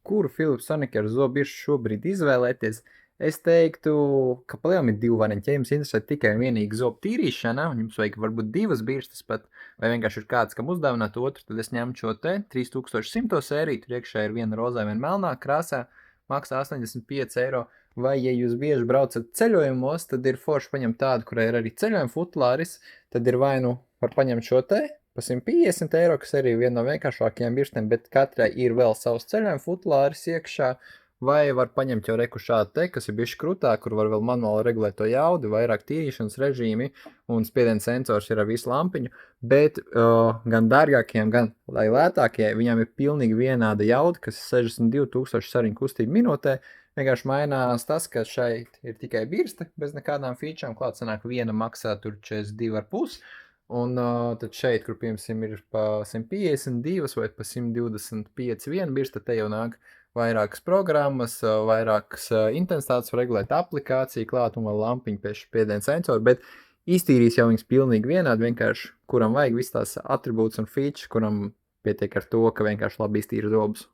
kuru Philips Sonicare zobiršu šobrīd izvēlēties, es teiktu, ka palielam ir divu variantu. Ja jums interesē tikai un vienīgi zobu tīrīšana, un jums vajag varbūt divas birstas pat, vai vienkārši ir kāds, kam uzdāvināt otru, tad es ņemtu šo te 3100 sēriju, tur iekšā ir viena rozā, viena melnā krāsā, maksā 85 eiro. Vai, ja jūs bieži braucat ceļojumos, tad ir forši paņemt tādu, kurai ir arī ceļojuma futlāris, tad ir vai nu var paņemt šo te pa 150 eiro, kas arī ir viena no vienkāršākajām birstēm, bet katrai ir vēl savs ceļojuma futlāris iekšā, vai var paņemt jau reku šādu te, kas ir bišķi krūtāk, kur var vēl manuāli regulēt to jaudu, vairāk tīrīšanas režīmi, un spiediena sensors ir ar visu lampiņu, bet gan dārgākajiem, gan lai lētākie, viņām ir pilnīgi vienāda jauda, kas ir 62,000 sariņu kustību minūtē. Vienkārši mainās tas, ka šeit ir tikai birste, bez nekādām featurām, klāt sanāk viena maksā tur 42,5, un tad šeit, kur piemēram ir pa 152 vai pa 125 viena birste, te jau nāk vairākas programmas, vairākas intensitātes, var regulēt aplikāciju, klāt un vēl lampiņu pie spiediena sensoru, bet iztīrīs jau viņas pilnīgi vienādi, vienkārši kuram vajag visas tās atribūtus un features, kuram pietiek ar to, ka vienkārši labi iztīra zobus.